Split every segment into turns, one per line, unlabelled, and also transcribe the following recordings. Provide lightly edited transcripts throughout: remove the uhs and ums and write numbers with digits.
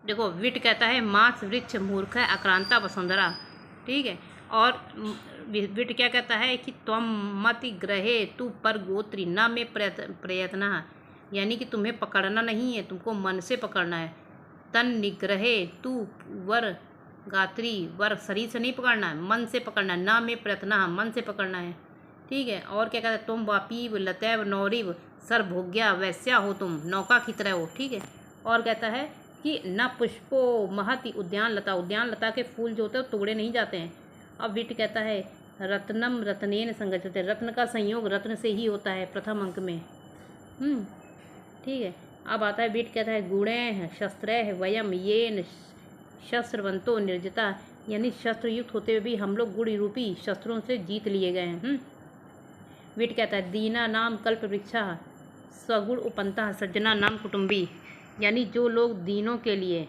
देखो विट कहता है मांस वृक्ष मूर्ख है आक्रांता वसुंधरा, ठीक है। और विट क्या कहता है कि त्वम मति ग्रहे तू पर गोत्री न में प्रयत्न, यानी कि तुम्हें पकड़ना नहीं है, तुमको मन से पकड़ना है। तन निग्रहे तू वर गात्री, वर शरीर से नहीं पकड़ना है, मन से पकड़ना है। ना में प्रयत्न, मन से पकड़ना है, ठीक है। और क्या कहता है तुम वापीव लतैव नौरिव सर्वभोग्या वैस्या हो, तुम नौका की तरह हो, ठीक है। और कहता है कि न पुष्पो महति उद्यान लता, उद्यान लता के फूल जो होते हैं तोड़े नहीं जाते हैं। अब विट कहता है रत्नम रत्नेन संगच्छते, रत्न का संयोग रत्न से ही होता है प्रथम अंक में, ठीक है। अब आता है विट कहता है गुणे शस्त्र वयम येन शस्त्रवंतो निर्जिता, यानी शस्त्र युक्त होते हुए भी हम लोग गुण रूपी शस्त्रों से जीत लिए गए हैं। विट कहता है दीना नाम कल्प वृक्षा स्वगुण उपंता सज्जना नाम कुटुंबी, यानी जो लोग दीनों के लिए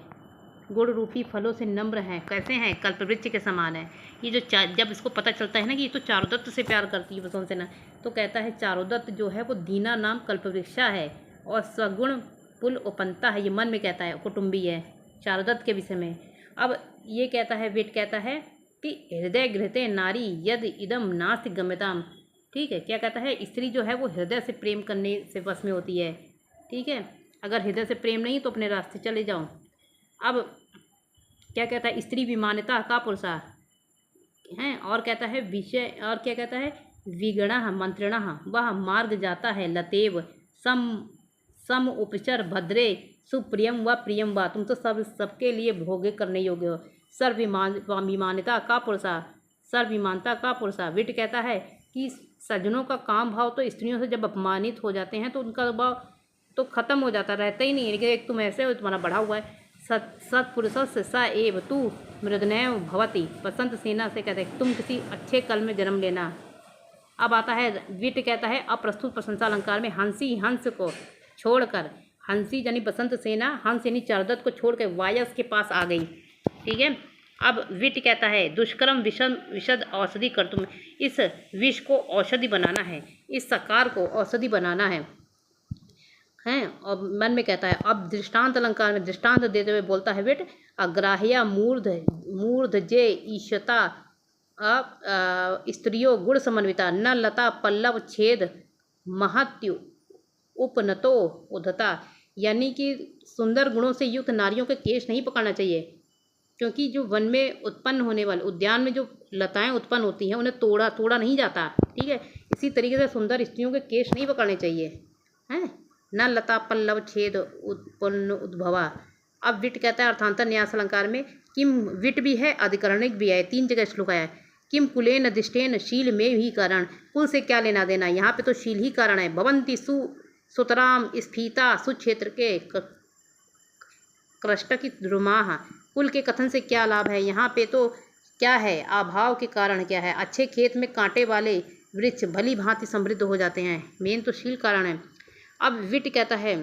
गुण रूपी फलों से नम्र हैं, कैसे हैं, कल्पवृक्ष के समान है। ये जो जब इसको पता चलता है ना कि ये तो चारुदत्त से प्यार करती है वसुंधरा सेना, तो कहता है चारुदत्त जो है वो दीना नाम कल्पवृक्षा है और स्वगुण पुल उपंता है, ये मन में कहता है, कुटुंबी है चारुदत्त के विषय में। अब ये कहता है विट कहता है कि हृदय घृते नारी यद इदम नास्ति गम्यताम, ठीक है। क्या कहता है स्त्री जो है वो हृदय से प्रेम करने से वश में होती है, ठीक है। अगर हृदय से प्रेम नहीं तो अपने रास्ते चले जाओ। अब क्या कहता है स्त्री विमानता का पुरुषा हैं। और कहता है विषय, और क्या कहता है विगणः मंत्रिणः वह मार्ग जाता है लतेव सम उपचर भद्रे सुप्रियम व प्रियम व, तुम तो सबके लिए भोगे करने योग्य हो। सर्वविमानता का पुरुषा, सर्वविमानता का पुरुषा। विट कहता है कि सज्जनों का काम भाव तो स्त्रियों से जब अपमानित हो जाते हैं तो उनका भाव तो खत्म हो जाता, रहता ही नहीं है। लेकिन एक तुम ऐसे हो, तुम्हारा बढ़ा हुआ है। सत्पुरुषस्य स एव तू मृदनैव भवति, बसंत सेना से कहते हैं तुम किसी अच्छे कल में जन्म लेना। अब आता है विट कहता है अप्रस्तुत प्रशंसा अलंकार में हंसी हंस को छोड़कर, हंसी यानी बसंत सेना, हंस यानी चारुदत्त को छोड़कर वायस के पास आ गई, ठीक है। अब विट कहता है दुष्कर्म विशद औषधि कर, तुम इस विष को औषधि बनाना है, इस सकार को औषधि बनाना है, हैं। और मन में कहता है अब दृष्टांत अलंकार में दृष्टांत देते हुए बोलता है विट अग्राह्या मूर्ध जे ईशता स्त्रियो गुण समन्विता न लता पल्लव छेद महत्यु उपनतो उद्धता, यानी कि सुंदर गुणों से युक्त नारियों के केश नहीं पकड़ना चाहिए, क्योंकि जो वन में उत्पन्न होने वाले उद्यान में जो लताएं उत्पन्न होती हैं उन्हें तोड़ा नहीं जाता, ठीक है। इसी तरीके से सुंदर स्त्रियों के केश नहीं पकड़ने चाहिए, हैं। न लता पल्लव छेद उत्पन्न उद्भवा। अब विट कहता है अर्थांतर न्यास अलंकार में किम, विट भी है अधिकरणिक भी है, 3 जगह श्लोक है। किम कुलेन दिष्टेन शील में ही कारण, कुल से क्या लेना देना, यहाँ पे तो शील ही कारण है। भवंती सुतराम स्फीता सुक्षेत्र के कृष्ट की द्रुमाह, कुल के कथन से क्या लाभ है, यहाँ पे तो क्या है, अभाव के कारण क्या है। अच्छे खेत में कांटे वाले वृक्ष भली भांति समृद्ध हो जाते हैं, मेन तो शील कारण है। अब विट कहता है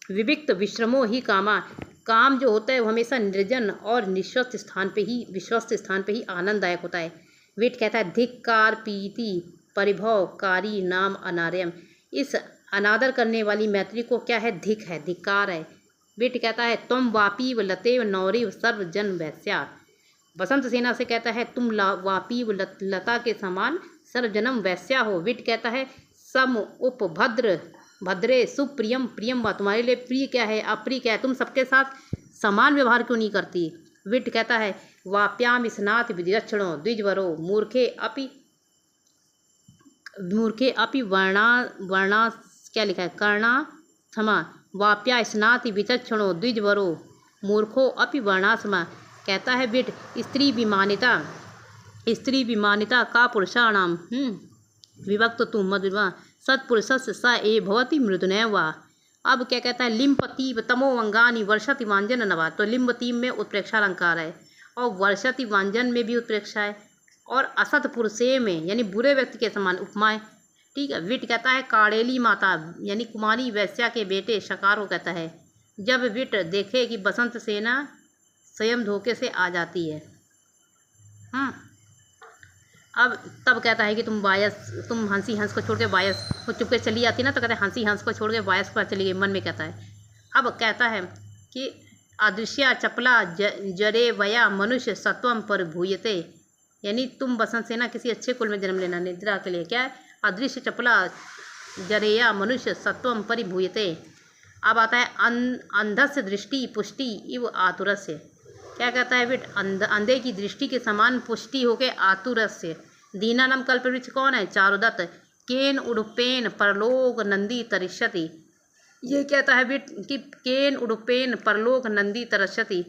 विविक्त विश्रमो ही कामा, काम जो होता है वो हमेशा निर्जन और विश्वस्त स्थान पे ही आनंददायक होता है। विट कहता है धिक्कार पीति परिभवकारी नाम अनार्यम, इस अनादर करने वाली मैत्री को क्या है, धिक्कार है। विट कहता है तुम वापीव लतेव नौरिव सर्वजन वैस्या, बसंत सेना से कहता है तुम वापीव लता के समान सर्वजनम वैस्या हो। विट कहता है सम उपभद्र भद्रे सुप्रियम प्रियम व, तुम्हारे लिए प्रिय क्या है अप्रिय क्या है, तुम सबके साथ समान व्यवहार क्यों नहीं करती। विट कहता है वाप्याम स्नात विदक्षणो द्विजवरो मूर्खे अपि वर्णा क्या लिखा है कर्णा क्षमा, वाप्या स्नाति विचक्षणो द्विजवरो मूर्खो अपि वर्णासमा। कहता है विट स्त्री विमानिता का पुरुषाणाम विभक्त तु मधुवा सत्पुरुषस्य स ए भवति मृदुनैव वा। अब क्या कहता है लिम्पतीव तमो अंगानी वर्षति वांजन नवा, तो लिम्पतीव में उत्प्रेक्षा अलंकार है और वर्षति वांजन में भी उत्प्रेक्षा है, और असत पुरुषे में यानी बुरे व्यक्ति के समान उपमा है, ठीक है। विट कहता है काड़ेली माता यानी कुमारी वैश्या के बेटे शकार को कहता है जब विट देखे कि बसंत सेना स्वयं धोखे से आ जाती है, अब तब कहता है कि तुम हंसी हंस को छोड़ के वायस को चुपके चली जाती ना, तो कहता है हंसी हंस को छोड़ के वायस पर चली गई, मन में कहता है। अब कहता है कि अदृश्या चपला जरे वया मनुष्य सत्वम पर भूयते, यानी तुम बसंत सेना किसी अच्छे कुल में जन्म लेना निद्रा के लिए। क्या है? अदृश्य चपला जरेया मनुष्य सत्वम परिभूयते। अब आता है अंधस्य दृष्टि पुष्टि इव आतुरस्य। क्या कहता है बेट? अंधे की दृष्टि के समान पुष्टि होके आतुरस्य। दीनानाम कल्पवृक्ष कौन है? चारुदत्त। केन उडुपेन परलोक नंदी तरिष्यति। ये कहता है बिट कि केन उडुपेन परलोक नंदी तरस्यति।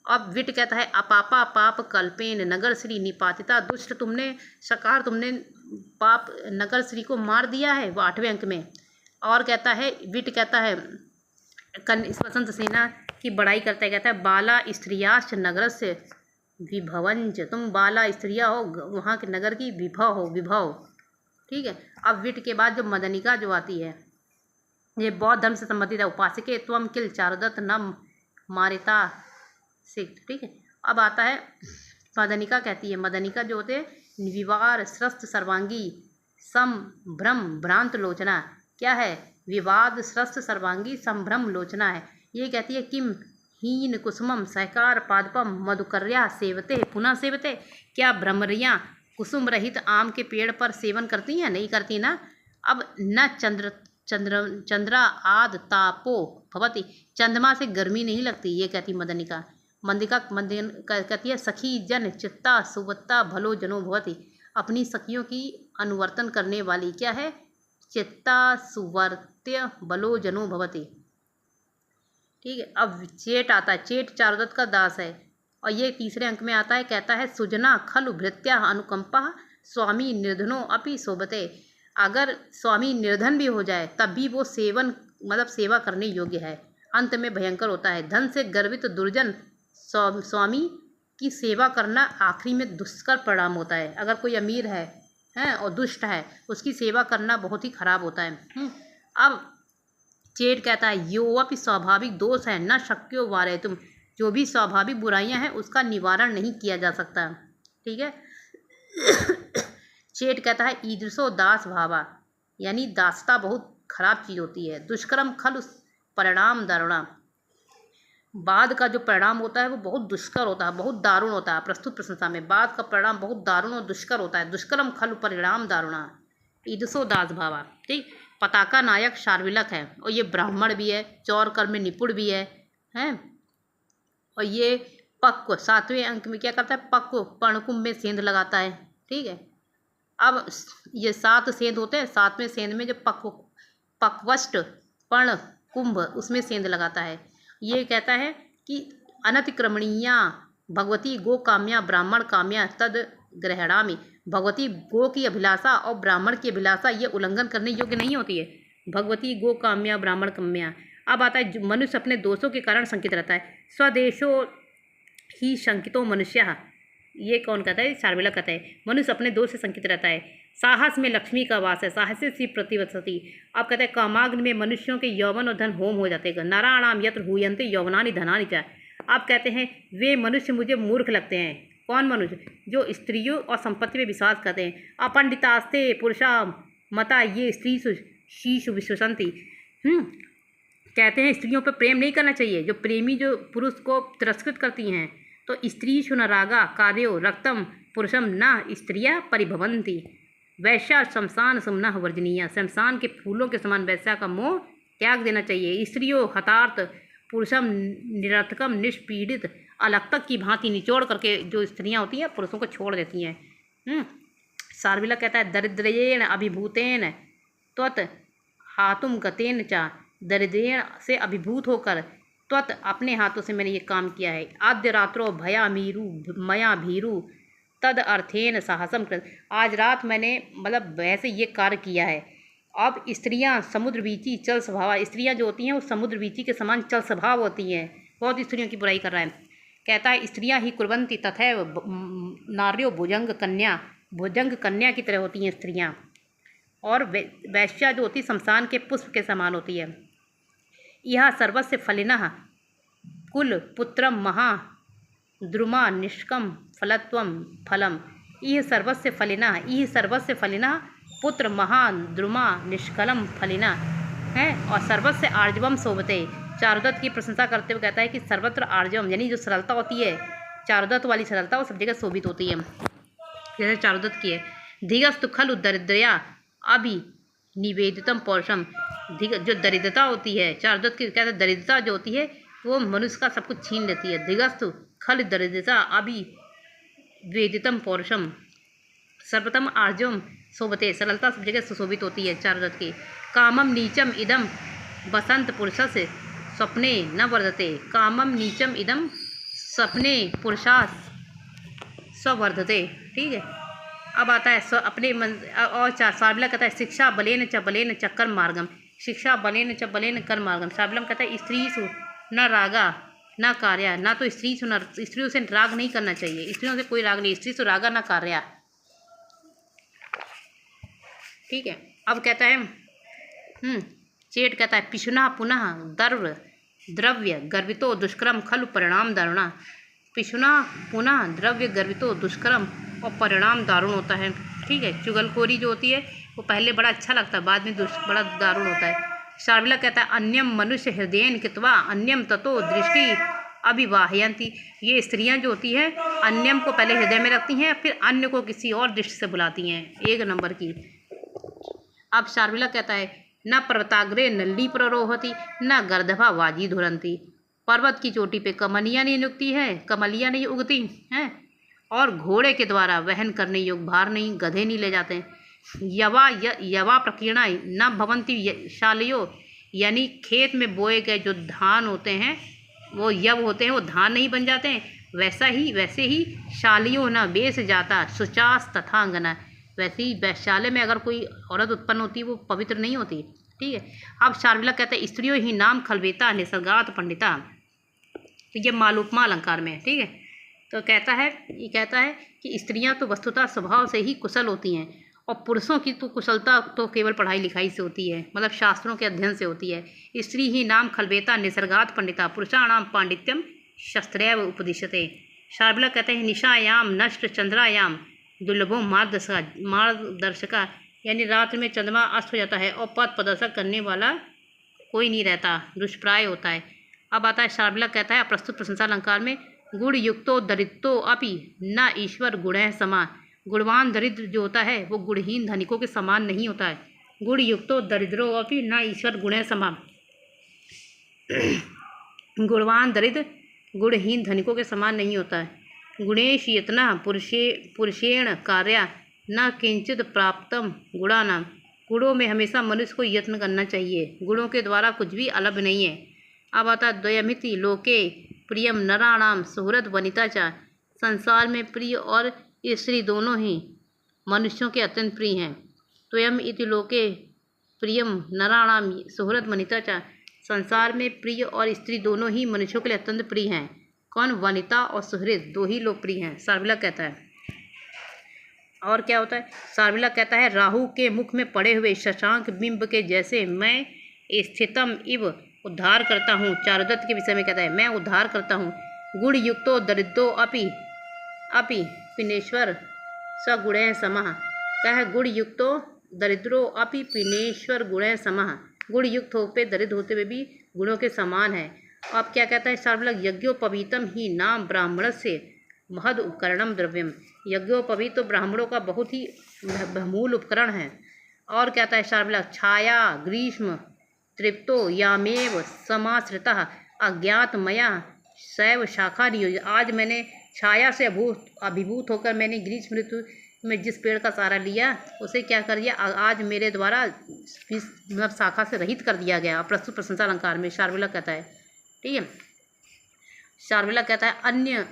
अब विट कहता है अपापा पाप कल्पेन नगर श्री निपातिता। दुष्ट तुमने सकार तुमने पाप नगर श्री को मार दिया है, वो 8वें अंक में। और कहता है विट कहता है इस बसंत सेना की बड़ाई करता है, कहता है बाला स्त्रियाश्च नगर से विभवंच। तुम बाला स्त्रिया हो, वहाँ के नगर की विभव हो, विभव। ठीक है। अब विट के बाद जो मदनिका जो आती है, ये बौद्ध धर्म से संबंधित है। उपासके त्वम किल चारुदत्त नम मारिता सिख। ठीक है। अब आता है मदनिका कहती है, मदनिका जो होते हैं विवार स्रस्त सर्वांगी संभ्रम भ्रांत लोचना। क्या है? विवाद स्रस्त सर्वांगी संभ्रम लोचना है। ये कहती है किम हीन कुसुमम सहकार पादपम मधुकर्या सेवते पुनः सेवते। क्या भ्रमरियाँ कुसुम रहित आम के पेड़ पर सेवन करती हैं? नहीं करती ना। अब न चंद्रा आद तापो भवती। चंद्रमा से गर्मी नहीं लगती, ये कहती मदनिका। मंदिका कहती है सखी जन चित्ता सुवत्ता भलो जनो भवती। अपनी सखियों की अनुवर्तन करने वाली क्या है? चित्ता सुवर्त्य बलो जनो भवती। ठीक है। अब चेट आता है, चेट चारुदत्त का दास है और ये 3रे अंक में आता है। कहता है सुजना खलु भृत्या अनुकंपा स्वामी निर्धनो अपि शोभते। अगर स्वामी निर्धन भी हो जाए तब भी वो सेवा करने योग्य है। अंत में भयंकर होता है। धन से गर्वित दुर्जन स्वामी की सेवा करना आखिरी में दुष्कर परिणाम होता है। अगर कोई अमीर है और दुष्ट है, उसकी सेवा करना बहुत ही खराब होता है। अब चेट कहता है यो अपि स्वाभाविक दोष है न शक्यो वारे तुम। जो भी स्वाभाविक बुराइयां हैं उसका निवारण नहीं किया जा सकता। ठीक है। चेट कहता है ईदृशो दास भावा, यानी दासता बहुत खराब चीज़ होती है। दुष्कर्म खलु परिणाम दारुणा। बाद का जो परिणाम होता है वो बहुत दुष्कर होता है, बहुत दारुण होता है। प्रस्तुत प्रशंसा में बाद का परिणाम बहुत दारुण और दुष्कर होता है। दुष्कर्म खलु परिणाम दारुणा। ईदृशो दास भावा। ठीक। पताका नायक शार्विलक है और ये ब्राह्मण भी है, चौर कर्म में निपुण भी है। और ये पक्व 7वें अंक में क्या करता है? पक्व पर्णकुंभ में सेंध लगाता है। ठीक है। अब ये 7 सेंध होते हैं, 7वें सेंध में जो पक्वष्ट पर्ण कुंभ उसमें सेंध लगाता है। ये कहता है कि अनतिक्रमणीया भगवती गो काम्या ब्राह्मण काम्या तद ग्रहणामी। भगवती गो की अभिलाषा और ब्राह्मण की अभिलाषा ये उल्लंघन करने योग्य नहीं होती है। भगवती गो काम्या ब्राह्मण काम्या। अब आता है मनुष्य अपने दोषों के कारण शंकित रहता है। स्वदेशो ही शंकितो मनुष्य। ये कौन कहता है? शार्विलक कहता है मनुष्य अपने दोष से शंकित रहता है। साहस में लक्ष्मी का वास है, साहस से प्रतिवत्सती। अब कहते हैं कामाग्नि में मनुष्यों के यौवन और धन होम हो जाते हैं। नाराणाम यत्र हूयन्ते यौवनानि धनानि च। आप कहते हैं वे मनुष्य मुझे मूर्ख लगते हैं। कौन मनुष्य? जो स्त्रियों और संपत्ति में विश्वास करते हैं। अपंडितास्ते पुरुषा मता ये स्त्री शीशु विश्वसंती। कहते हैं स्त्रियों पर प्रेम नहीं करना चाहिए। जो प्रेमी जो पुरुष को तिरस्कृत करती हैं। तो स्त्री शुनरागा कार्यो रक्तम पुरुषम न स्त्रिया परिभवंती। वैश्या शमशान सुमना वर्जनीय। शमशान के फूलों के समान वैश्या का मोह त्याग देना चाहिए। स्त्रियों हतार्थ पुरुषम निरर्थकम निष्पीड़ित। अलग तक की भांति निचोड़ करके जो स्त्रियां होती हैं पुरुषों को छोड़ देती हैं। शार्विलक कहता है दरिद्रेण अभिभूतेन त्वत् हातुम गतेन च। दरिद्रेण से अभिभूत होकर त्वत् अपने हाथों से मैंने ये काम किया है। आद्य रात्रो भया मीरू मया भीरू तद अर्थेन साहसम कृत। आज रात मैंने वैसे ये कार्य किया है। अब स्त्रियां समुद्र बीची चल स्वभाव। स्त्रियां जो होती हैं वो समुद्र बीची के समान चल स्वभाव होती हैं। बहुत स्त्रियों की बुराई कर रहा है। कहता है स्त्रियां ही कुर्वन्ति तथैव नार्यो भुजंग कन्या की तरह होती हैं स्त्रियां। और वैश्या जो होती शमशान के पुष्प के समान होती है। यह सर्वस्य फलिनः कुल पुत्रम महा द्रुमा निष्कम फलत्वम फलम। इह सर्वस्य फलिनः पुत्र महान द्रुमा निष्कलम फलिना है। और सर्वस्य आर्जवम शोभते। चारुदत्त की प्रशंसा करते हुए कहता है कि सर्वत्र आर्जवम, यानी जो सरलता होती है, चारुदत्त वाली सरलता वो सब जगह शोभित होती है, जैसे चारुदत्त की है। धिगस्तु खलु दरिद्रया अभि निवेदितम पौरुषम, जो दरिद्रता होती है, चारुदत्त की कहते हैं दरिद्रता जो होती है वो मनुष्य का सब कुछ छीन लेती है। धिगस्तु खल दरिद्रता अभि वेदितम पौरुषम सर्वतम आर्जवम शोभते, सरलता सब जगह सुशोभित होती है चारुदत्त की। कामम नीचम इदम बसंत पुरुषस्य स्वप्ने न वर्धते, कामम नीचम इदम स्वप्ने पुरुषास स्ववर्धते, ठीक है। अब आता है अपने मन और शार्विला कहता है शिक्षा बलेन च कर्म मार्गम, शिक्षा बलेन च कर्म मार्गम। शार्विलम कहता है स्त्री सु न रागा न कार्या, ना तो स्त्री सु न, स्त्रियों से राग नहीं करना चाहिए, स्त्रियों से कोई राग नहीं, स्त्री सु रागा न कार्या, ठीक है। अब कहता है चेट कहता है पिशुना पुनः द्रव्य गर्वितो दुष्कर्म खलु परिणाम दारुणा, पिशुना पुनः द्रव्य गर्वितो दुष्कर्म और परिणाम दारुण होता है, ठीक है। चुगलखोरी जो होती है वो पहले बड़ा अच्छा लगता है, बाद में बड़ा दारुण होता है। शार्विला कहता है अन्यम मनुष्य हृदयन कृत्वा अन्यम ततो दृष्टि अभिवाहयंती, ये स्त्रियां जो होती हैं अन्यम को पहले हृदय में रखती हैं, फिर अन्य को किसी और दृष्टि से बुलाती हैं, एक नंबर की। अब शार्विला कहता है न पर्वताग्रे नल्ली प्ररोहती न गर्दभा वाजी धुरंती, पर्वत की चोटी पे कमलियाँ नहीं उगती है, कमलियाँ नहीं उगती हैं, और घोड़े के द्वारा वहन करने योग्य भार नहीं, गधे नहीं ले जाते हैं। यवा प्रकीर्णा न भवंती शालियो, यानी खेत में बोए गए जो धान होते हैं वो यव होते हैं, वो धान नहीं बन जाते हैं, वैसे ही शालियो न बेस जाता सुचास तथांगना, वैसे ही वैश्यालय में अगर कोई औरत उत्पन्न होती है वो पवित्र नहीं होती, ठीक है। अब शार्विला कहता है स्त्रियों ही नाम खलवेता निसर्गात पंडिता, तो ये मालूपमा अलंकार में है, ठीक है। तो ये कहता है कि स्त्रियां तो वस्तुतः स्वभाव से ही कुशल होती हैं, और पुरुषों की तो कुशलता तो केवल पढ़ाई लिखाई से होती है, मतलब शास्त्रों के अध्ययन से होती है। स्त्री ही नाम खलवेता निसर्गात पंडिता पुरुषाणाम पांडित्यम शस्त्रैव उपदिश्यते। शार्विला कहते हैं निशायाम नष्ट चंद्रायाम दुर्लभो मार्गदर्शका, यानी रात्रि में चंद्रमा अस्त हो जाता है और पथ प्रदर्शक करने वाला कोई नहीं रहता, दुष्प्राय होता है। अब आता है शार्विला कहता है प्रस्तुत प्रशंसा अलंकार में गुण युक्तो दरिद्रो अपि न ईश्वर गुण समान, गुणवान दरिद्र जो होता है वो गुणहीन धनिकों के समान नहीं होता है। गुण युक्तो दरिद्रो अपि न ईश्वर गुण समान, गुणवान दरिद्र गुणहीन धनिकों के समान नहीं होता है। गुणेश यत्ना पुरुषेण कार्या न किंचित प्राप्तम गुणानाम, गुणों में हमेशा मनुष्य को यत्न करना चाहिए, गुणों के द्वारा कुछ भी अलग नहीं है। अब आता द्वयमिति लोके प्रियम नराणाम सुहृद वनिता चा, संसार में प्रिय और स्त्री दोनों ही मनुष्यों के अत्यंत प्रिय हैं। द्वयम इति लोके प्रियम नराणाम सुहृद वनिता चा, संसार में प्रिय और स्त्री दोनों ही मनुष्यों के लिए अत्यंत प्रिय हैं। कौन? वनिता और सुहृद दो ही लोग प्रिय हैं, शार्विला कहता है। और क्या होता है? शार्विला कहता है राहु के मुख में पड़े हुए शशांक बिंब के जैसे मैं स्थितम इव उद्धार करता हूँ। चारुदत्त के विषय में कहता है मैं उद्धार करता हूँ। गुण युक्तो दरिद्रो अपि पिनेश्वर सगुण समः, कह गुण युक्तो दरिद्रो अपि पिनेश्वर गुण समः, गुण युक्त हो पे दरिद्र होते हुए भी गुणों के समान है। अब क्या कहता है शार्विला यज्ञोपवीतम ही नाम ब्राह्मण से महद उपकरणम द्रव्यम, यज्ञोपवीत तो ब्राह्मणों का बहुत ही बहुमूल उपकरण है। और कहता है शार्विला छाया ग्रीष्म तृप्तो यामेव समाश्रितः अज्ञात मया शैव शाखा नियोज, आज मैंने छाया से अभिभूत होकर मैंने ग्रीष्म ऋतु में जिस पेड़ का सहारा लिया उसे क्या कर दिया, आज मेरे द्वारा मतलब शाखा से रहित कर दिया गया। प्रस्तुत प्रशंसा अलंकार में शार्विला कहता है, ठीक है। शार्विला कहता है अन्य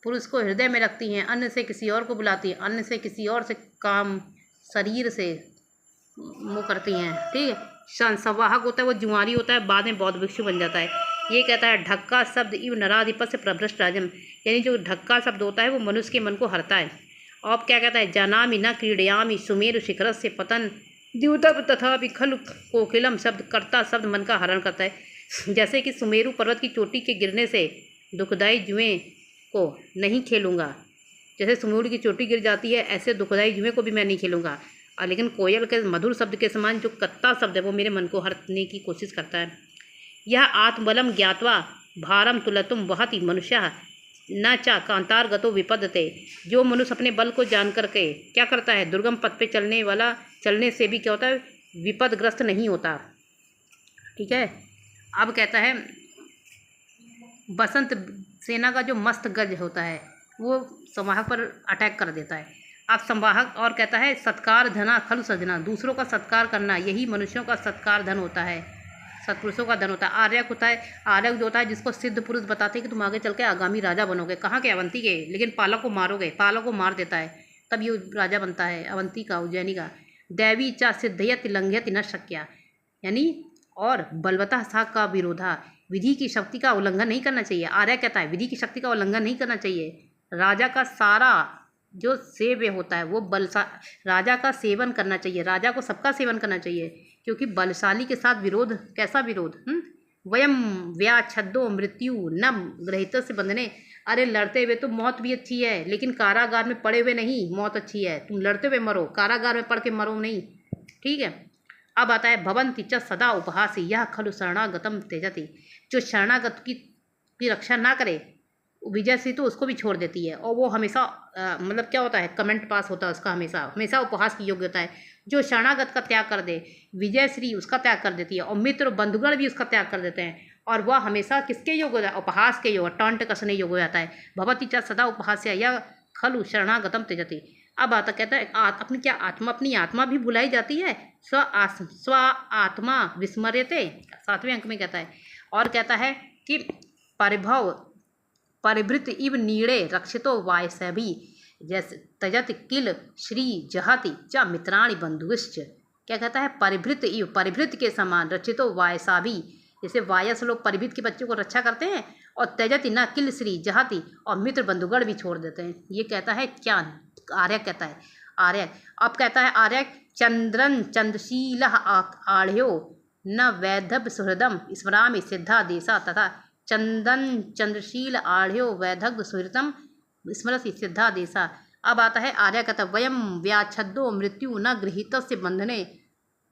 पुरुष को हृदय में रखती हैं, अन्य से किसी और को बुलाती हैं, अन्य से किसी और से काम शरीर से वो करती हैं, ठीक है। संवाहक होता है वो जुआरी होता है, बाद में बौद्ध भिक्षु बन जाता है। ये कहता है ढक्का शब्द इव नराधिपत से प्रभ्रष्ट राजम, यानी जो ढक्का शब्द होता है वो मनुष्य के मन को हरता है। और क्या कहता है जानामि न क्रीडयामि सुमेरु शिखर से पतन द्युतप तथा खलु कोकिलम शब्द कर्ता शब्द मन का हरण करता है। जैसे कि सुमेरु पर्वत की चोटी के गिरने से दुखदाई जुएं को नहीं खेलूँगा, जैसे सुमेरु की चोटी गिर जाती है ऐसे दुखदाई जुएं को भी मैं नहीं खेलूँगा। लेकिन कोयल के मधुर शब्द के समान जो कत्ता शब्द है वो मेरे मन को हरने की कोशिश करता है। यह आत्मबलम ज्ञात्वा भारम तुलतुम वहति मनुष्य न चा कांतारगतो विपदते। जो मनुष्य अपने बल को जान करके क्या करता है, दुर्गम पथ पे चलने से भी क्या होता है, विपदग्रस्त नहीं होता। ठीक है। अब कहता है बसंत सेना का जो मस्त गज होता है वो संवाहक पर अटैक कर देता है। अब संवाहक और कहता है सत्कार धना खलु सजना, दूसरों का सत्कार करना यही मनुष्यों का सत्कार धन होता है, सत्पुरुषों का धन होता है। आर्यक होता है, आर्यक जो होता है जिसको सिद्ध पुरुष बताते हैं कि तुम आगे चल के आगामी राजा बनोगे, कहाँ के, अवंती के, लेकिन पालक को मारोगे, पालक को मार देता है तब ये राजा बनता है अवंती का, उज्जैनी का। दैवी चा सिद्धयति लंघयति न शक्या, यानी और बलवतः सा का विरोधा, विधि की शक्ति का उल्लंघन नहीं करना चाहिए। आर्य कहता है विधि की शक्ति का उल्लंघन नहीं करना चाहिए। राजा का सारा जो सेव्य होता है वो राजा का सेवन करना चाहिए, राजा को सबका सेवन करना चाहिए, क्योंकि बलशाली के साथ विरोध, कैसा विरोध, वयम व्याच्छद्दो मृत्यु न ग्रहित से बंधने, अरे लड़ते हुए तो मौत भी अच्छी है, लेकिन कारागार में पड़े हुए नहीं मौत अच्छी है, तुम लड़ते हुए मरो, कारागार में पड़ के मरो नहीं। ठीक है। अब आता है भवंति च सदा उपहासी यह खलु शरणागतम त्यजति, जो शरणागत की रक्षा ना करे विजय श्री तो उसको भी छोड़ देती है, और वो हमेशा मतलब क्या होता है, कमेंट पास होता है उसका, हमेशा उपहास की योग्य होता है। जो शरणागत का त्याग कर दे विजय श्री उसका त्याग कर देती है, और मित्र बंधुगण भी उसका त्याग कर देते हैं, और वह हमेशा किसके योग हो जाता है, उपहास के योग, टॉन्ट कसने योग हो जाता है। भवती च सदा उपहास्य या खलु शरणागतम त्यजति। अब आता कहता है अपनी आत्मा भी भुलाई जाती है, स्व आत्मा विस्मर्यते, 7वें अंक में कहता है। और कहता है कि परिभृत इव नीड़े रक्षितो वायसभी, जैसे त्यजति किल श्री जहति च मित्राणि बंधुश्च। क्या कहता है, परिभृत के समान रक्षितो वायसाभी, जैसे वायस लोग परिभृत के बच्चों को रक्षा करते हैं, और त्यजति न किल श्री जहति, और मित्र बंधुगण भी छोड़ देते हैं। ये कहता है क्या, आर्य कहता है, आर्य। अब कहता है आर्य चंद्रन चंद्रशील आढ़्यो न वैधव सुहृदम स्मरामि सिद्धा देशा, तथा चंदन चंद्रशील आढ़्यो वैधव सुहृदम स्मरति सिद्धा देशा। अब आता है आर्य कहता है वयम व्याच्छद्दो मृत्यु न गृहीत से बंधने,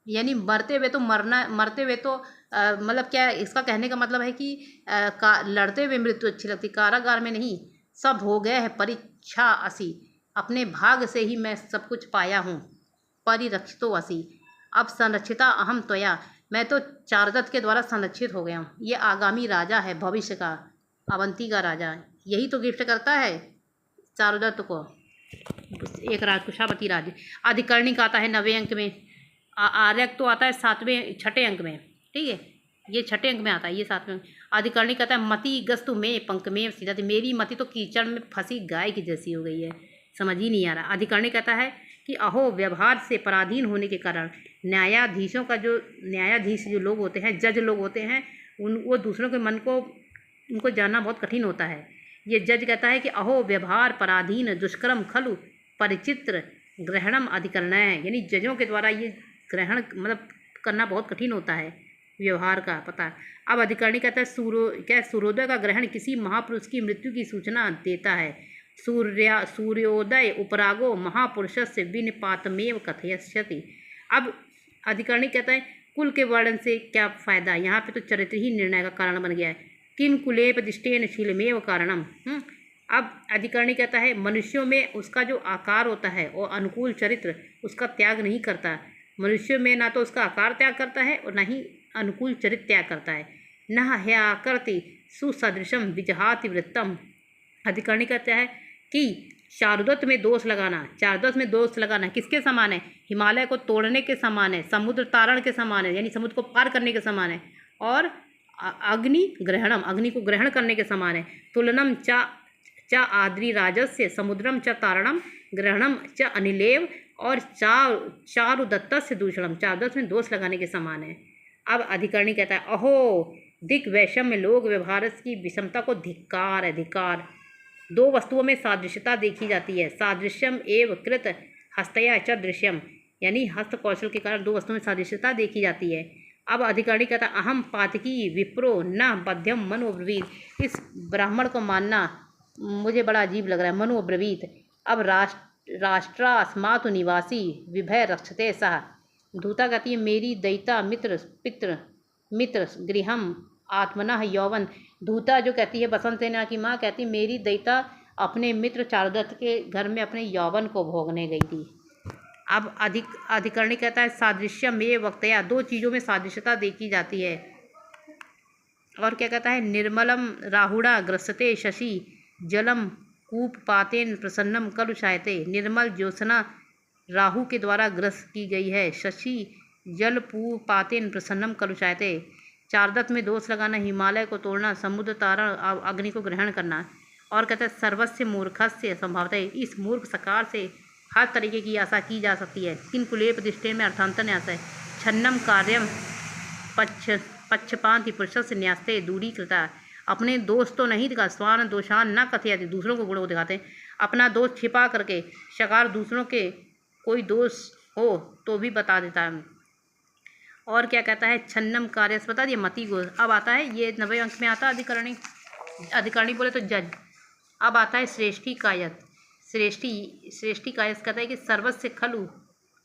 यानी मरते हुए तो मतलब क्या, इसका कहने का मतलब है कि लड़ते हुए मृत्यु अच्छी लगती, कारागार में नहीं। सब हो गए है परीक्षा असी, अपने भाग से ही मैं सब कुछ पाया हूँ। परिरक्षितो असी, अब संरक्षिता अहम त्वया, मैं तो चारदत्त के द्वारा संरक्षित हो गया हूँ। ये आगामी राजा है, भविष्य का, अवंती का राजा, यही तो गिफ्ट करता है चारुदत्त को, एक कुशावती राज्य। अधिकरणी का आता है 9वें अंक में, आर्यक तो आता है 6ठे अंक में। ठीक है, ये 6ठे अंक में आता है, ये 7वें। अधिकरणी कहता है मति गस्तु में पंक में सीधा, मेरी मति तो कीचड़ में फंसी गाय की जैसी हो गई है, समझ ही नहीं आ रहा। अधिकरणी कहता है कि अहो व्यवहार से पराधीन होने के कारण न्यायाधीश जो लोग होते हैं, जज लोग होते हैं, वो दूसरों के मन को उनको जानना बहुत कठिन होता है। ये जज कहता है कि अहो व्यवहार पराधीन दुष्कर्म खलु परिचित्र ग्रहणम अधिकरण है, यानी जजों के द्वारा ये ग्रहण मतलब करना बहुत कठिन होता है व्यवहार का पता। अब अधिकरणी कहता है सूर्योदय का ग्रहण किसी महापुरुष की मृत्यु की सूचना देता है। सूर्योदय उपरागो महापुरुषस्य विनिपातमेव कथयस्यति। अब अधिकरणी कहता है कुल के वर्णन से क्या फायदा, यहाँ पे तो चरित्र ही निर्णय का कारण बन गया है। किन कुलेप दिष्टेन शीलमेव कारणम। अब अधिकरणी कहता है मनुष्यों में उसका जो आकार होता है और अनुकूल चरित्र उसका त्याग नहीं करता। मनुष्य में ना तो उसका आकार त्याग करता है और ना ही अनुकूल चरित्र त्याग करता है। न ह्याकर्ति सुसदृशम विजहाति वृत्तम। अधिकरणी कहता है कि चारुदत्त में दोष लगाना किसके समान है, हिमालय को तोड़ने के समान है, समुद्र तारण के समान है, यानी समुद्र को पार करने के समान है, और अग्नि ग्रहणम, अग्नि को ग्रहण करने के समान है। तुलनम च आद्री राजस्य समुद्रम च तारणम ग्रहणम च अनिलेव, और चारुदत्त से दूषणम, चारुदत्त में दोष लगाने के समान है। अब अधिकरणी कहता है अहो दिक वैषम्य लोक व्यवहार की विषमता को धिक्कार है, धिक्कार। दो वस्तुओं में सादृश्यता देखी जाती है, सादृश्यम एव कृत हस्तया च दृश्यम, यानी हस्त कौशल के कारण दो वस्तुओं में सादृश्यता देखी जाती है। अब अधिकरणी कहता है अहम पातकी विप्रो न बध्यम मनोब्रवीत। इस ब्राह्मण को मानना मुझे बड़ा अजीब लग रहा है, मनोब्रवीत। अब राष्ट्रास्मातु निवासी विभय रक्षते सह। धूता कहती है मेरी दयिता मित्र गृहम आत्मनः यौवन। धूता जो कहती है बसंत सेना की माँ, कहती मेरी दैता अपने मित्र चारुदत्त के घर में अपने यौवन को भोगने गई थी। अब अधिकरणी कहता है सादृश्यम ये वक्तया, दो चीज़ों में सादृश्यता देखी जाती है। और क्या कहता है निर्मलम राहुड़ा ग्रसते शशि जलम कूप पातेन प्रसन्नम कलुषायते। निर्मल ज्योत्सना राहु के द्वारा ग्रस्त की गई है। शशि जल पू पातेन प्रसन्नम कलुषायते। चारदत्त में दोष लगाना, हिमालय को तोड़ना, समुद्र तारण अग्नि को ग्रहण करना। और कहते हैं सर्वस्य मूर्खस्य संभावतः, इस मूर्ख सकार से हर तरीके की आशा की जा सकती है। किन कुले प्रतिष्ठे में अर्थांतर न्यास है। छन्नम कार्यम पक्षपाती पुरुष से न्यास्ते दूरी कृता। अपने दोष तो नहीं दिखा, स्वान दोषान न कथयति, दूसरों को गुण को दिखाते हैं। अपना दोष छिपा करके शकार दूसरों के कोई दोष हो तो भी बता देता है। और क्या कहता है छन्नम कार्य बता दिए मति को। अब आता है ये 90 अंक में आता है अधिकरणी बोले तो जज। अब आता है श्रेष्ठी कायत। श्रेष्ठी कायत कहता है कि सर्वस्य खलु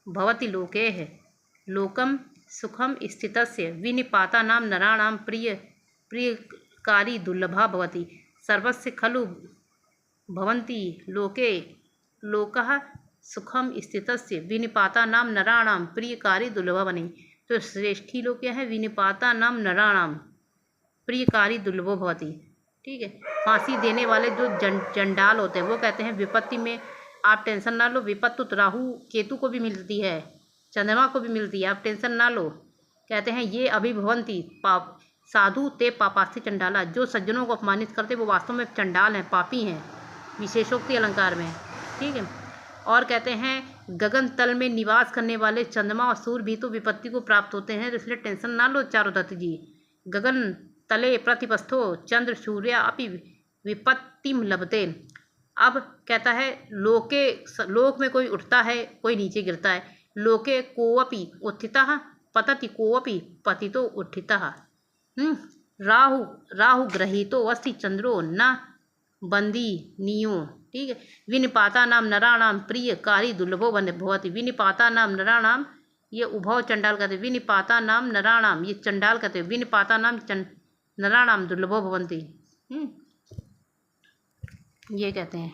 भवति लोके है लोकम सुखम स्थितस्य विनिपाता नाम नराणाम प्रियकारी दुर्लभा भवति। सर्वस्य खलु भवन्ति लोके लोकः सुखम स्थितस्य विनिपाता नाम नराणाम प्रियकारी दुर्लभा बनी। तो श्रेष्ठी लोग क्या है विनिपाता नाम नराणाम प्रियकारी दुर्लभो भवति। ठीक है, फांसी देने वाले जो चंडाल होते हैं वो कहते हैं विपत्ति में आप टेंशन ना लो, विपत्ति तो राहु केतु को भी मिलती है, चंद्रमा को भी मिलती है, आप टेंशन ना लो। कहते हैं ये अभिभवंती पाप साधु ते पापास्ति चंडाला, जो सज्जनों को अपमानित करते वो वास्तव में चंडाल हैं, पापी हैं, विशेषोक्ति अलंकार में। ठीक है, और कहते हैं गगन तल में निवास करने वाले चंद्रमा और सूर्य भी तो विपत्ति को प्राप्त होते हैं, तो इसलिए टेंशन ना लो चारुदत्त जी। गगन तले प्रतिपस्थो चंद्र सूर्य अपि विपत्तिम लभते। अब कहता है लोक में कोई उठता है कोई नीचे गिरता है। लोके कोवपि उत्थितः पतति कोवपि पतितो उत्थितः। राहु ग्रहीतो अस्ति चंद्रो न बंदी नियो। ठीक है, विनिपाता नाम नराणाम प्रियकारी दुर्लभो भवति। विनिपाता नाम नराणाम, ये उभव चंडाल कहते हैं। विनिपाता नाम नराणाम, ये चंडाल कहते हैं। विनिपाता नाम नराणाम दुर्लभो भवन्ति, ये कहते हैं।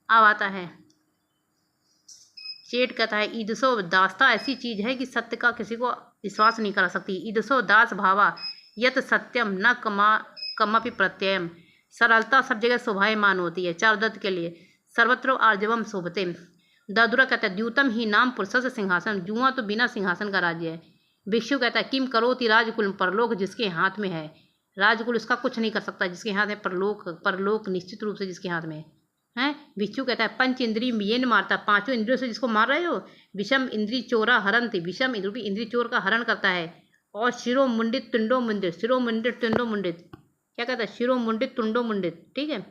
अब आता है चेट कहता है ईदसो दास्ता ऐसी चीज है कि सत्य का किसी को विश्वास नहीं करा सकती। ईदसो दास भावा यत सत्यम न कमापि प्रत्ययम। सरलता सब जगह शोभायमान होती है चारुदत्त के लिए। सर्वत्र आर्जवम शोभते। दादुरा कहता है द्यूतम ही नाम पुरुष से सिंहासन, जुआ तो बिना सिंहासन का राज्य है। भिक्षु कहता है किम करोति राजकुल, परलोक जिसके हाथ में है। राजकुल उसका कुछ नहीं कर सकता जिसके हाथ में परलोक निश्चित रूप से जिसके हाथ में है। भिक्षु कहता है पंच इंद्रिय येन मारता, पांचों इंद्रियों से जिसको मार रहे हो। विषम इंद्री चोरा हरंती, विषम इंद्री चोर का हरण करता है। और शिरो मुंडित तुंडो मुंडित, शिरो मुंडित तुंडो मुंडित, क्या कहता है शिरो मुंडित तुंडो मुंडित। ठीक है,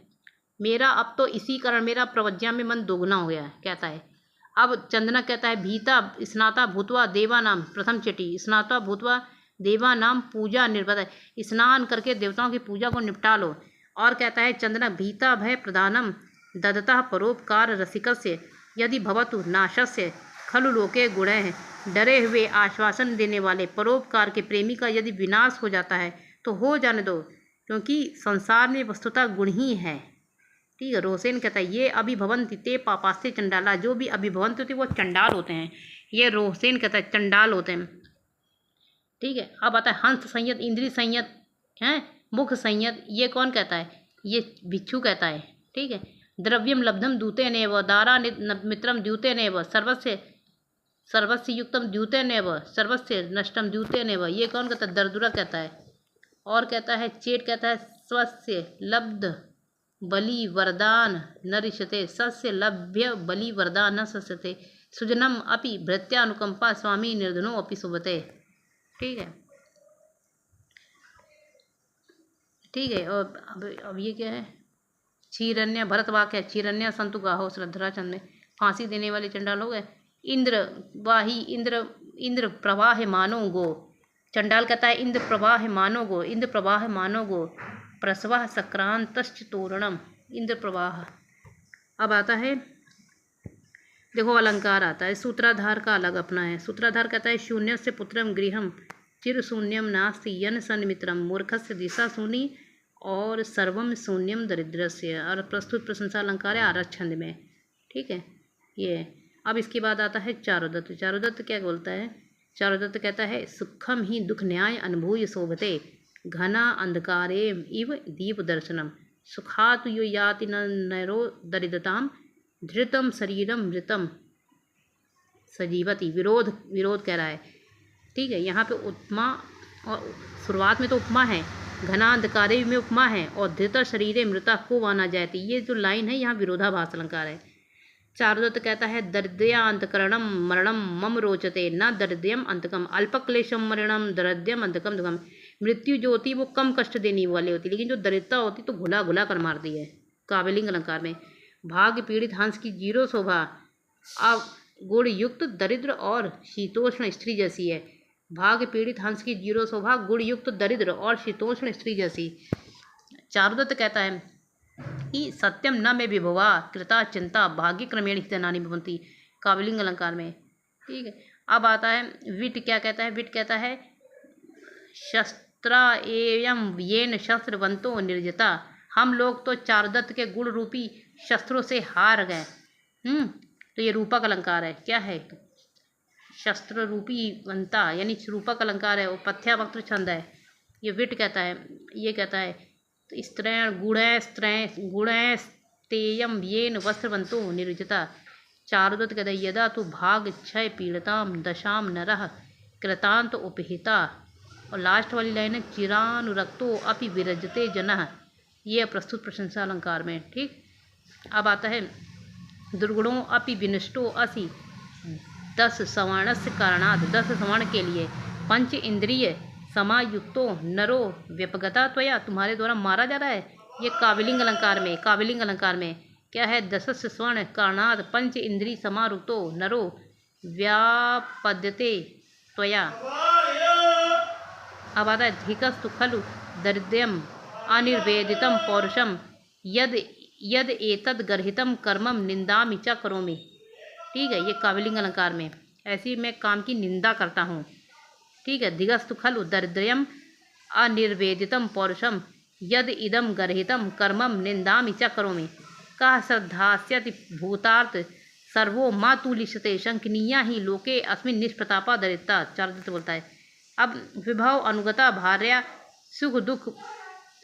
मेरा अब तो इसी कारण मेरा प्रवज्ञा में मन दोगुना हो गया है, कहता है। अब चंदना कहता है भीता स्नाता भूतवा देवा नाम, प्रथम चिटी स्नाता भूतवा देवा नाम पूजा निर्भर, स्नान करके देवताओं की पूजा को निपटा लो। और कहता है चंदना भीता भय प्रधानम ददतः परोपकार रसिकस्य यदि भवतु नाशस्य खलु लोके गुण है। डरे हुए आश्वासन देने वाले परोपकार के प्रेमी का यदि विनाश हो जाता है तो हो जाने दो, क्योंकि संसार में वस्तुतः गुण ही है। ठीक है, रोसेन कहता है ये अभिभवंति ते पापास्ते चंडाला, जो भी अभिभवंत होते हैं वो चंडाल होते हैं। ये रोसेन कहता है चंडाल होते हैं। ठीक है, अब आता है हंस संयत इंद्रिय संयत हैं मुख संयत, ये कौन कहता है? ये भिक्षु कहता है। ठीक है, द्रव्यम लब्धम दूते नेव दारा मित्रम द्यूते नेव सर्वस्य युक्तम द्यूते नेव सर्वस्य नष्टम द्यूते नेव, ये कौन कहता है? दरदुरा कहता है। और कहता है चेट कहता है स्वस्य लब्ध बलि वरदान न रिष्यते, सस्य लभ्य बलि वरदान न सस्यते, सुजनम अपि भृत्यानुकंपा स्वामी निर्धनो अपि शुभते। ठीक है, ठीक है। और अब ये क्या है? क्षीरण्य भरत वाक्य है, क्षीरण्य संतु गाहो श्रद्धराचंद में फांसी देने वाले चंडाल हो गए। इंद्र वाही इंद्र प्रवाह मानो गो, चंडाल कहता है इंद्र प्रवाह मानो गो, इंद्र प्रवाह मानो गो प्रसवा सक्रांतश्च तोरणम, इंद्र प्रवाह। अब आता है देखो अलंकार आता है, सूत्राधार का अलग अपना है। सूत्राधार कहता है शून्य से पुत्रम गृहम चिर शून्यम नास्ति यन सन्मित्रम मूर्खस्य दिशा शून्य और सर्वम शून्यम दरिद्रस्य। और प्रस्तुत प्रशंसा अलंकार है आरक्षण में। ठीक है ये। अब इसके बाद आता है चारुदत्त। चारुदत्त क्या बोलता है? चारुदत्त कहता है सुखम ही दुख न्याय अनुभूय शोभते घना अंधकारे इव दीप दर्शनम सुखात यो याति नरो दरिद्रताम धृतम शरीरम मृतम सजीवती। विरोध कह रहा है। ठीक है, यहाँ पे उपमा और शुरुआत में तो उपमा है, घना अंधकारे में उपमा है और धृत शरीरे मृता को वाना जाती। ये जो लाइन है यहाँ विरोधाभास अलंकार है। चारुदत्त कहता है दरिद्रया अंतकरणम मरणम मम रोचते न दरिद्रयम अंतकम अल्पक्लेशम मरणम दरिद्रयम अंतकम दुखम। मृत्यु जो होती है वो कम कष्ट देने वाली होती है, लेकिन जो दरिद्रता होती तो घुला घुला कर मारती है। काव्यलिंग अलंकार में भाग्य पीड़ित हंस की जीरो शोभा अब गुण युक्त दरिद्र और शीतोष्ण स्त्री जैसी है। भाग्य पीड़ित हंस की जीरो शोभा गुण युक्त दरिद्र और शीतोष्ण स्त्री जैसी। चारुदत्त कहता है कि सत्यम न में विभवा कृता चिंता भाग्य क्रमेण हितनानी भवंती। काव्यलिंग अलंकार में। ठीक है, अब आता है विट। क्या कहता है? विट कहता है शस्त्रा एवं येन शस्त्रवंतो निर्जिता। हम लोग तो चारुदत्त के गुण रूपी शस्त्रों से हार गए। तो ये रूपक अलंकार है। क्या है? शस्त्र रूपी वंता यानी रूपक अलंकार है, वो पथ्यावक्त्र छंद है। ये विट कहता है, ये कहता है तो स्त्रैण गुणैस्तेयम येन वस्त्रवंतो निर्जिता। चारुदत्त कहता है यदा तो भाग क्षय पीड़ताम दशाम नरः कृतांत उपहिता। और लास्ट वाली लाइन है चिरानुरक्तो अपि विरजते जनः। ये प्रस्तुत प्रशंसा अलंकार में। ठीक, अब आता है दुर्गुणों अपि विनष्टो असि 10 सवर्णस्य कारणात्। 10 सवर्ण के लिए पंच इंद्रिय समायुक्तो नरो व्यपगता त्वया। तुम्हारे द्वारा मारा जा रहा है। ये काव्यलिंग अलंकार में। काव्यलिंग अलंकार में क्या है? 10 स्वर्ण कारणात् पंच इंद्रिय समारुक्तो नरो व्यापद्यते त्वया। अब आता है धिकस्तु खलु दरिद्रयम अनिर्वेदितम पौरुषम यद एतद गर्हितम कर्मम निंदामि च करोमि। ठीक है, ये काव्यलिंग अलंकार में। ऐसी मैं काम की निंदा करता हूँ। ठीक है, धिगस्तु खलु दरिद्रयम अनिर्वेदितम पौरुषम यद इदम गर्हितम कर्मम निंदामि च करोमि। कः श्रद्धास्यति भूतार्थ सर्वो मातुलिशते शंकनीया ही लोके अस्मिन् निष्प्रतापा दरिद्रता। चारुदत्त बोलता है अब विभव अनुगता भार्या सुख दुख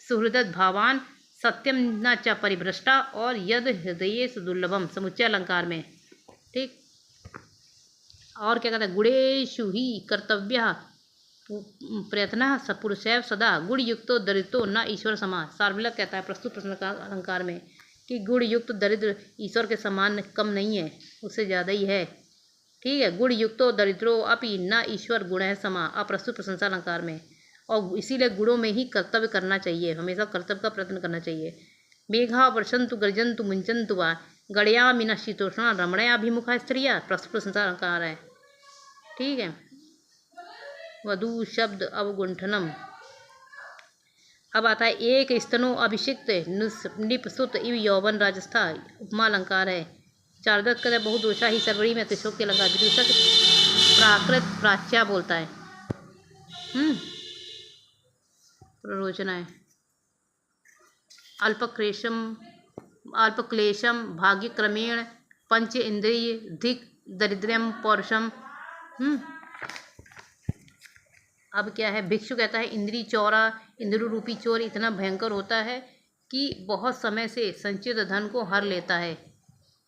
सुहृदत भावान सत्यम न च परिभ्रष्टा और यद हृदय दुर्लभम। समुच्चय अलंकार में। ठीक, और क्या कहता है? गुणेषु ही कर्तव्य प्रयत्न सपुरुषैव सदा गुण युक्तो दरिद्रो न ईश्वर समा। सार्वलक कहता है प्रस्तुत प्रश्न अलंकार में कि गुण युक्त दरिद्र ईश्वर के समान कम नहीं है, उससे ज़्यादा ही है। ठीक है, गुण युक्तो दरिद्रो अपि न ईश्वर गुण है समा। अप्रस्तुत प्रशंसा अलंकार में। और इसीलिए गुणों में ही कर्तव्य करना चाहिए, हमेशा कर्तव्य का प्रयत्न करना चाहिए। मेघा वर्षंतु गर्जंतु मुंचंतु वा गणयामिना शीतोष्णा रमणयाभिमुखा स्त्रिया। प्रस्तुत प्रशंसा अलंकार है। ठीक है, वधु शब्द अवगुंठनम। अब आता है एक स्तनो अभिषिक्त निपसुत इव यौवन राजस्था। उपमा अलंकार है। चारुदत्त कहता है बहुदोषा ही सर्वरी में अतिशोक के अलंकार। विदूषक प्राकृत प्राच्या बोलता है। प्ररोचना है अल्पक्लेशम भाग्यक्रमेण पंच इंद्रिय धिक दरिद्रम पौरुषम। अब क्या है? भिक्षु कहता है इंद्रिय चौरा इंद्रिय रूपी चोर इतना भयंकर होता है कि बहुत समय से संचित धन को हर लेता है।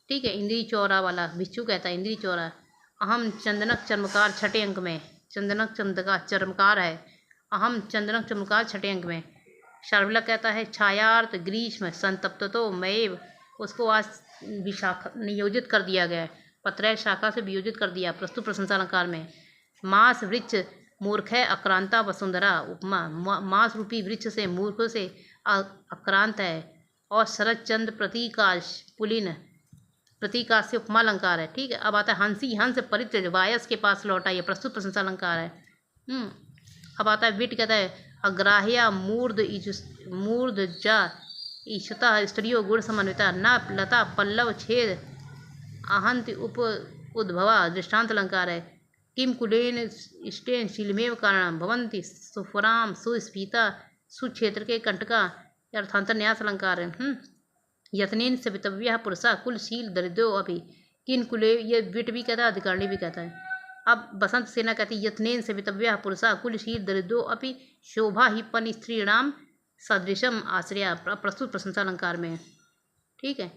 ठीक है, इंद्रिय चौरा वाला भिक्षु कहता है इंद्रिय चौरा। अहम चंदनक चर्मकार छठे अंक में। चंदनक चर्मकार है। अहम चंदनक चर्मकार छठे अंक में। शार्वलक कहता है छायार्थ ग्रीष्म संतप्तो मैव। उसको आज विशाखा नियोजित कर दिया गया है, पत्रय शाखा से वियोजित कर दिया। प्रस्तुत प्रशंसा अलंकार में मास वृक्ष मूर्ख है अक्रांता वसुंधरा। उपमा मास रूपी वृक्ष से मूर्ख से अक्रांत है और शरद चंद्र प्रतीकाश पुलिन प्रतीकाश से उपमा अलंकार है। ठीक है, अब आता है हंसी हंस परित्यज वायस के पास लौटा। ये प्रस्तुत प्रशंसा अलंकार है। अब आता है विट। कहता है अग्राह्या मूर्ध जा ईशता स्त्रियो गुण समन्विता न लता पल्लव छेद अहंति उप उद्भवा। दृष्टांत अलंकार है। किम कुलेन स्टेन शीलमेव कारणम भवंती सुफराम सुस्फीता सुक्षेत्र के कंटका अर्थांतर न्यास अलंकार है। यत्नेन सवितव्य पुरुषा कुलशील दरिद्रो अभी किन कुले, ये विट भी कहता है अधिकारणी भी कहता है। अब बसंत सेना कहती है यत्नेन सवितव्य पुरुषा कुलशील दरिद्रो अपि शोभा ही पन स्त्रीणाम सदृशम आश्रया, प्रस्तुत प्रशंसा अलंकार में। ठीक है।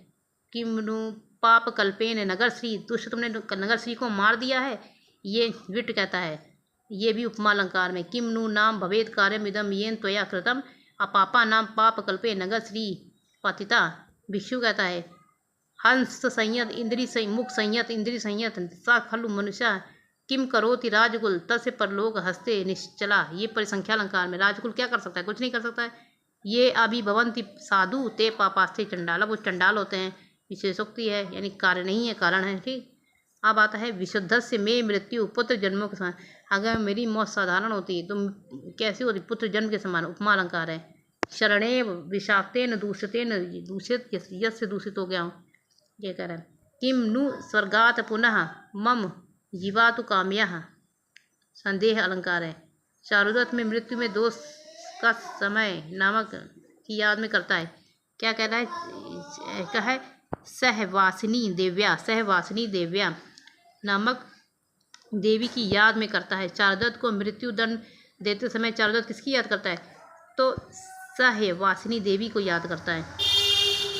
किमनु पाप कल्पेन नगर श्री, दुष्ट तुमने नगर श्री को मार दिया है, ये विट कहता है। ये भी उपमा अलंकार में। किमनु नाम भवेद कार्यम इदम येन त्वया कृतम अपापा नाम पाप कल्पे नगर श्री पतिता, भिक्षु कहता है। हंस संयत इंद्री मुख संयत इंद्री संयत सा खलु मनुष्य किम करोति राजकुल तस्य परलोक हस्ते निश्चला, ये परिसंख्या अलंकार में। राजकुल क्या कर सकता है? कुछ नहीं कर सकता है। ये अभी भवंती साधु ते पापास्ते चंडाला, वो चंडाल होते हैं। विशेषोक्ति है यानी कार्य नहीं है, कारण है। ठीक। अब आता है विशुद्धस्य में मृत्यु पुत्र जन्मों के समान, अगर मेरी मौत साधारण होती तो कैसी होती? पुत्र जन्म के समान, उपमा अलंकार है। शरणेव विषाक्तेन दूषितेन, दूषित यश से दूषित हो गया हूँ, ये कह रहा है। किम नु स्वर्गात पुनः मम जीवातु काम्यः, संदेह अलंकार है। चारुदत्त में मृत्यु में दोष का समय नामक की याद में करता है। क्या कहता है? क्या है? सहवासिनी देव्या नामक देवी की याद में करता है। चारुदत्त को मृत्यु दंड देते समय चारुदत्त किसकी याद करता है? तो सहवासिनी देवी को याद करता है।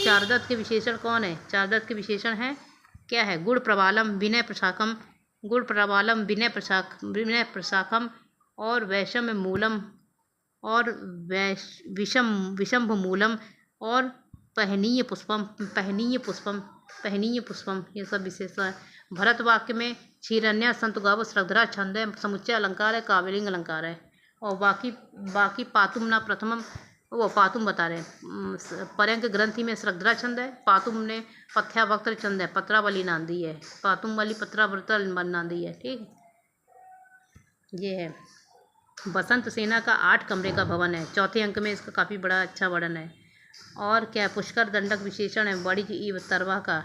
चारुदत्त के विशेषण कौन है? चारुदत्त के विशेषण है क्या है? गुण प्रबालम विनय प्रशाखम, गुण प्रबालम विनय प्रशाखम और वैषम्य मूलम और विषम्भ मूलम और पहनीय पुष्पम, ये सब विशेषता है। भरत वाक्य में क्षीरन्या संत गाव श्रद्धरा छंद है, समुच्चय अलंकार है, काव्यलिंग अलंकार है। और बाकी पातुम ना प्रथमम, वो पातुम बता रहे हैं। पर्यंक ग्रंथि में श्रद्धरा छंद है, पातुम ने पथ्यावक्त्र छंद है, पत्रावली नांदी है, पातुम वाली पत्रावृत नांदी है। ठीक, ये है। बसंत सेना का 8 कमरे का भवन है। चौथे अंक में इसका काफ़ी बड़ा अच्छा वर्णन है। और क्या पुष्कर दंडक विशेषण है बड़ी ईव तरवा का।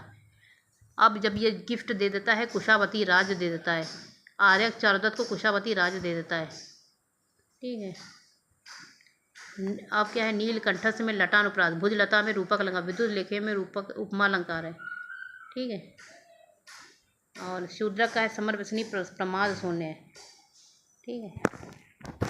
अब जब ये गिफ्ट दे देता है, कुशावती राज दे देता है, आर्यक चारुदत्त को कुशावती राज दे देता है। ठीक है। अब क्या है? नीलकंठस में लटान उपराध, भुज लता में रूपक अलंकार, विद्युत लेखे में रूपक उपमा अलंकार है। ठीक है। और शूद्रक का है समर व्यसनी प्रमाद शून्य है। ठीक है।